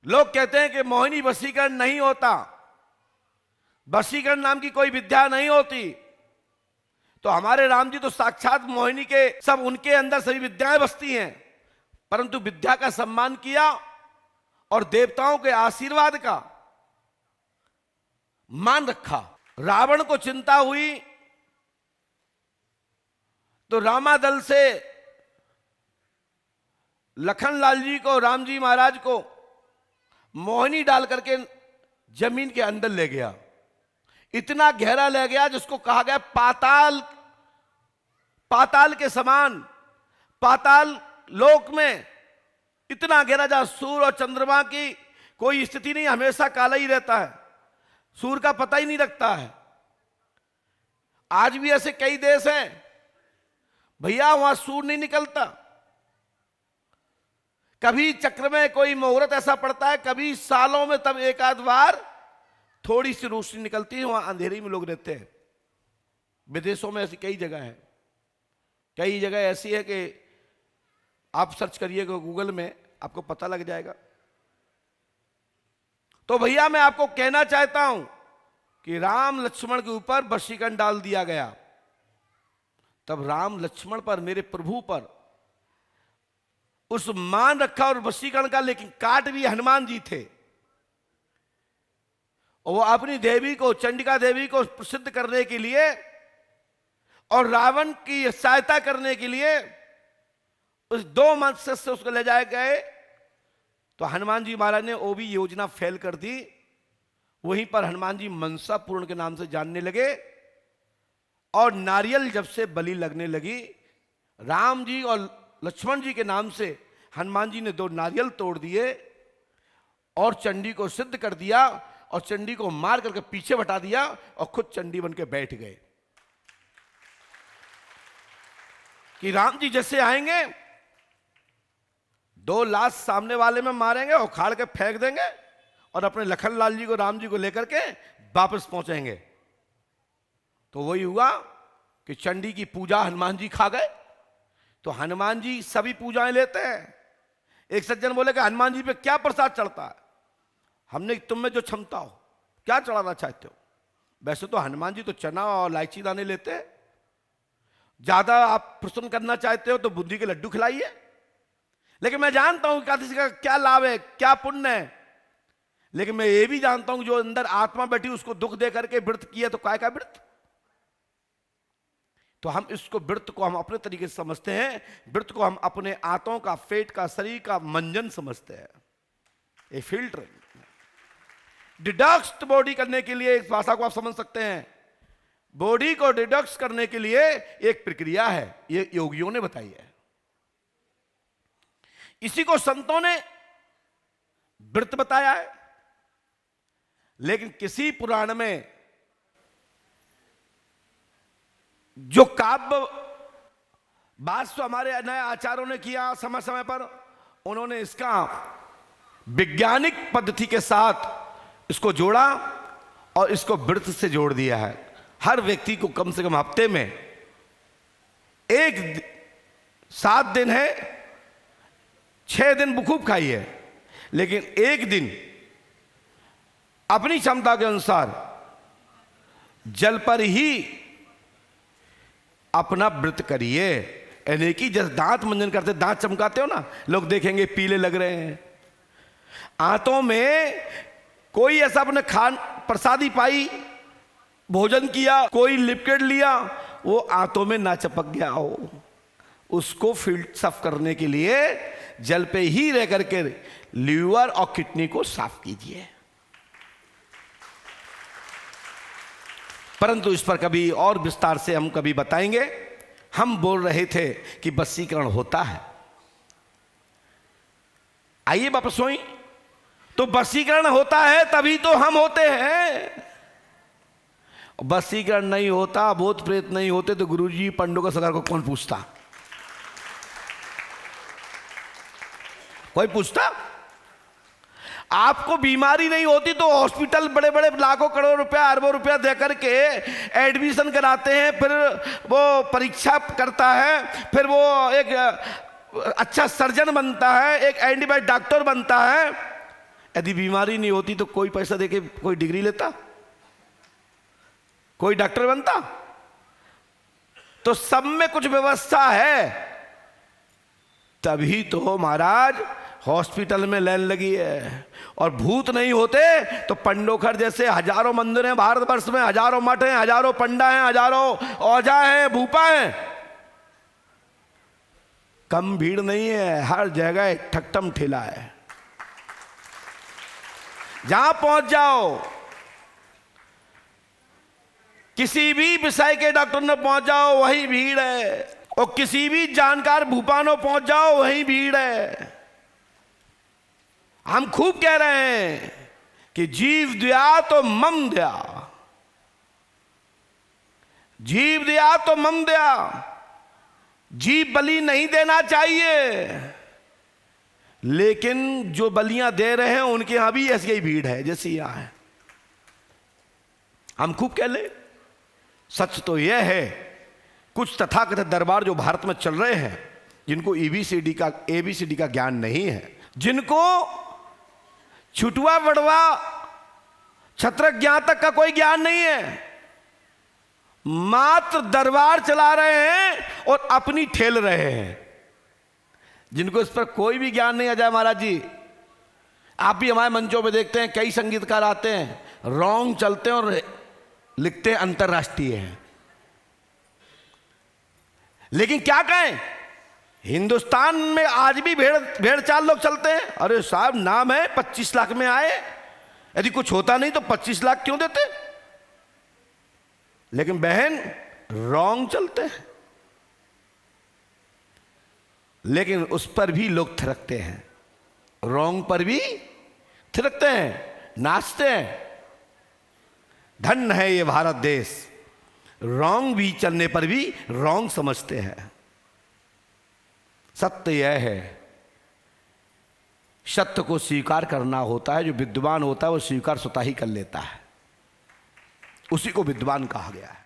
लोग कहते हैं कि मोहिनी वशीकरण नहीं होता, वशीकरण नाम की कोई विद्या नहीं होती। तो हमारे राम जी तो साक्षात मोहिनी के, सब उनके अंदर सभी विद्याएं बसती हैं, परंतु विद्या का सम्मान किया और देवताओं के आशीर्वाद का मान रखा। रावण को चिंता हुई तो रामादल से लखनलाल जी को, राम जी महाराज को मोहिनी डाल करके जमीन के अंदर ले गया। इतना गहरा ले गया जिसको कहा गया पाताल, पाताल के समान, पाताल लोक में इतना गहरा जहां सूर्य और चंद्रमा की कोई स्थिति नहीं, हमेशा काला ही रहता है, सूर्य का पता ही नहीं लगता है। आज भी ऐसे कई देश हैं भैया, वहां सूर्य नहीं निकलता। कभी चक्र में कोई मुहूर्त ऐसा पड़ता है, कभी सालों में तब एक आध बार थोड़ी सी रोशनी निकलती है, वहां अंधेरे में लोग रहते हैं। विदेशों में ऐसी कई जगह है, कई जगह ऐसी है कि आप सर्च करिएगा गूगल में, आपको पता लग जाएगा। तो भैया मैं आपको कहना चाहता हूं कि राम लक्ष्मण के ऊपर वशीकरण डाल दिया गया, तब राम लक्ष्मण पर, मेरे प्रभु पर उस मान रखा और वशीकरण का, लेकिन काट भी हनुमान जी थे। और वो अपनी देवी को, चंडिका देवी को प्रसिद्ध करने के लिए और रावण की सहायता करने के लिए उस 2 मकसद से उसको ले जाए गए। तो हनुमान जी महाराज ने वो भी योजना फेल कर दी। वहीं पर हनुमान जी मनसा पूर्ण के नाम से जानने लगे और नारियल जब से बलि लगने लगी, राम जी और लक्ष्मण जी के नाम से हनुमान जी ने 2 नारियल तोड़ दिए और चंडी को सिद्ध कर दिया और चंडी को मार करके पीछे हटा दिया और खुद चंडी बन के बैठ गए कि राम जी जैसे आएंगे 2 लाश सामने वाले में मारेंगे, उखाड़ के फेंक देंगे और अपने लखनलाल जी को, राम जी को लेकर के वापस पहुंचेंगे। तो वही हुआ कि चंडी की पूजा हनुमान जी खा गए। तो हनुमान जी सभी पूजाएं लेते हैं। एक सज्जन बोले कि हनुमान जी पे क्या प्रसाद चढ़ता है? हमने तुम में जो क्षमता हो, क्या चढ़ाना चाहते हो? वैसे तो हनुमान जी तो चना और इलायची दाने लेते हैं। ज्यादा आप प्रसन्न करना चाहते हो तो बूंदी के लड्डू खिलाइए। लेकिन मैं जानता हूं एकादशी का क्या लाभ है, क्या पुण्य है, लेकिन मैं ये भी जानता हूं जो अंदर आत्मा बैठी उसको दुख दे करके व्रत किया तो काय का व्रत? तो हम इसको, व्रत को हम अपने तरीके से समझते हैं, व्रत को हम अपने आंतों का, पेट का, शरीर का मंजन समझते हैं, एक फिल्टर, डिटॉक्स बॉडी करने के लिए। इस भाषा को आप समझ सकते हैं, बॉडी को डिटॉक्स करने के लिए एक प्रक्रिया है, ये योगियों ने बताई है। इसी को संतों ने व्रत बताया है। लेकिन किसी पुराण में जो काव्य भाष्य हमारे नए आचार्यों ने किया समय समय पर, उन्होंने इसका वैज्ञानिक पद्धति के साथ इसको जोड़ा और इसको व्रत से जोड़ दिया है। हर व्यक्ति को कम से कम हफ्ते में 7 दिन है, 6 दिन खूब खाइए, लेकिन 1 दिन अपनी क्षमता के अनुसार जल पर ही अपना व्रत करिए। यानी कि जैसे दांत मंजन करते, दांत चमकाते हो ना, लोग देखेंगे पीले लग रहे हैं, आंतों में कोई ऐसा अपने खान प्रसादी पाई, भोजन किया, कोई लिक्विड लिया, वो आंतों में ना चपक गया हो, उसको फिल्टर साफ करने के लिए जल पे ही रह करके लीवर और किडनी को साफ कीजिए। परंतु इस पर कभी और विस्तार से हम कभी बताएंगे। हम बोल रहे थे कि वशीकरण होता है। आइए वापस वहीं, तो वशीकरण होता है तभी तो हम होते हैं। वशीकरण नहीं होता, भूत प्रेत नहीं होते तो गुरुजी पंडों का सरकार को कौन पूछता? कोई पूछता? आपको बीमारी नहीं होती तो हॉस्पिटल बड़े बड़े लाखों करोड़ रुपया, अरबों रुपया देकर के एडमिशन कराते हैं, फिर वो परीक्षा करता है, फिर वो एक अच्छा सर्जन बनता है, एक एंटीबायोटिक डॉक्टर बनता है, यदि बीमारी नहीं होती तो कोई पैसा देके कोई डिग्री लेता, कोई डॉक्टर बनता? तो सब में कुछ व्यवस्था है, तभी तो महाराज हॉस्पिटल में लाइन लगी है। और भूत नहीं होते तो पंडोखर जैसे हजारों मंदिर हैं भारतवर्ष में, हजारों मठ हैं, हजारों पंडा हैं, हजारों औजा हैं, भूपा हैं, कम भीड़ नहीं है। हर जगह एक ठकटम ठेला है, जहां पहुंच जाओ, किसी भी विषय के डॉक्टर ने पहुंच जाओ वही भीड़ है, और किसी भी जानकार भूपानो पहुंच जाओ वही भीड़ है। हम खूब कह रहे हैं कि जीव दिया तो मम दिया, जीव दिया तो मम दिया। जीव बलि नहीं देना चाहिए, लेकिन जो बलियां दे रहे हैं उनके यहां भी ऐसी ही भीड़ है जैसी यहां है। हम खूब कह ले, सच तो यह है कुछ तथाकथित दरबार जो भारत में चल रहे हैं, जिनको एबीसीडी का ज्ञान नहीं है, जिनको छुटवा बड़वा छत्रक ज्ञान तक का कोई ज्ञान नहीं है, मात्र दरबार चला रहे हैं और अपनी ठेल रहे हैं, जिनको इस पर कोई भी ज्ञान नहीं। अजय महाराज जी, आप भी हमारे मंचों पे देखते हैं, कई संगीतकार आते हैं, रॉन्ग चलते हैं और लिखते हैं अंतरराष्ट्रीय हैं। लेकिन क्या कहें, हिंदुस्तान में आज भी भेड़ चाल लोग चलते हैं। अरे साहब, नाम है 25 लाख में आए, यदि कुछ होता नहीं तो 25 लाख क्यों देते? लेकिन बहन रॉन्ग चलते हैं, लेकिन उस पर भी लोग थिरकते हैं, रॉन्ग पर भी थिरकते हैं, नाचते हैं। धन्य है ये भारत देश, रॉन्ग भी चलने पर भी रॉन्ग समझते हैं। सत्य यह है, सत्य को स्वीकार करना होता है। जो विद्वान होता है वो स्वीकार स्वतः ही कर लेता है, उसी को विद्वान कहा गया है।